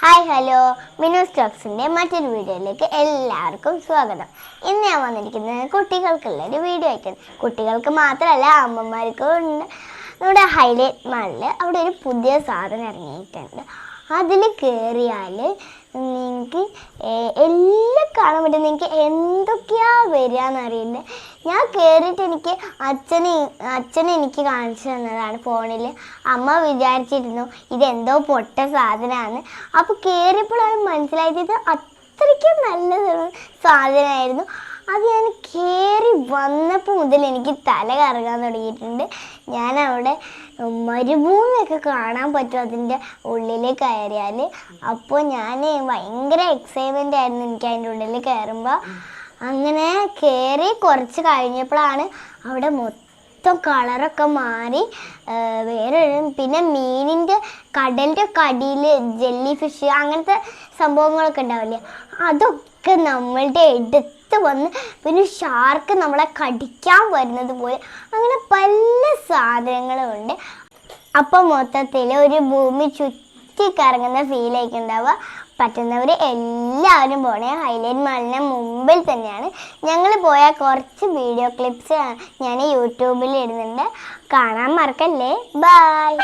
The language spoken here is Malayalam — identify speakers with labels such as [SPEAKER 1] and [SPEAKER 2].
[SPEAKER 1] ഹായ് ഹലോ മിനു സ്റ്റോക്സിൻ്റെ മറ്റൊരു വീഡിയോയിലേക്ക് എല്ലാവർക്കും സ്വാഗതം. ഇന്ന് ഞാൻ വന്നിരിക്കുന്നത് കുട്ടികൾക്കുള്ള ഒരു വീഡിയോ ആയിട്ടാണ്. കുട്ടികൾക്ക് മാത്രമല്ല അമ്മമാർക്കും ഉണ്ട്. നമ്മുടെ ഹൈലൈറ്റ് മാളിൽ അവിടെ ഒരു പുതിയ സാധനം ഇറങ്ങിയിട്ടുണ്ട്. അതിൽ കയറിയാൽ നിങ്ങൾക്ക് എല്ലാം കാണാൻ പറ്റും. നിങ്ങൾക്ക് എന്തൊക്കെയാണ് വരിക എന്നറിയില്ല. ഞാൻ കയറിയിട്ട് അച്ഛൻ എനിക്ക് കാണിച്ചു തന്നതാണ് ഫോണിൽ. അമ്മ വിചാരിച്ചിരുന്നു ഇതെന്തോ പൊട്ട സാധനമാണ്. അപ്പോൾ കയറിയപ്പോഴാണ് മനസ്സിലായത് ഇത് അത്രയ്ക്കും നല്ല സാധനമായിരുന്നു. അത് ഞാൻ കയറി വന്നപ്പോൾ മുതൽ എനിക്ക് തല കറങ്ങാൻ തുടങ്ങിയിട്ടുണ്ട്. ഞാനവിടെ മരുഭൂമിയൊക്കെ കാണാൻ പറ്റും അതിൻ്റെ ഉള്ളിൽ കയറിയാൽ. അപ്പോൾ ഞാൻ ഭയങ്കര എക്സൈറ്റ്മെൻ്റ് ആയിരുന്നു എനിക്ക് അതിൻ്റെ ഉള്ളിൽ കയറുമ്പോൾ. അങ്ങനെ കയറി കുറച്ച് കഴിഞ്ഞപ്പോഴാണ് അവിടെ മൊത്തം കളറൊക്കെ മാറി വേറൊരു പിന്നെ മീനിൻ്റെ കടലിൻ്റെ ഒക്കെ അടിയിൽ ജെല്ലി ഫിഷ് അങ്ങനത്തെ സംഭവങ്ങളൊക്കെ ഉണ്ടാവില്ലേ, അതൊക്കെ നമ്മളുടെ എടുത്ത് വന്ന് പിന്നെ ഷാർക്ക് നമ്മളെ കടിക്കാൻ വരുന്നത് പോലെ അങ്ങനെ പല സാധനങ്ങളും ഉണ്ട്. അപ്പം മൊത്തത്തിൽ ഒരു ഭൂമി ചുറ്റിക്കറങ്ങുന്ന ഫീലേക്ക് ഉണ്ടാവുക. പറ്റുന്നവർ എല്ലാവരും പോണേ. ഹൈലൈറ്റ് മാളിന് മുമ്പിൽ തന്നെയാണ്. ഞങ്ങൾ പോയ കുറച്ച് വീഡിയോ ക്ലിപ്സ് ഞാൻ യൂട്യൂബിൽ ഇടുന്നുണ്ട്, കാണാൻ മറക്കല്ലേ. ബൈ.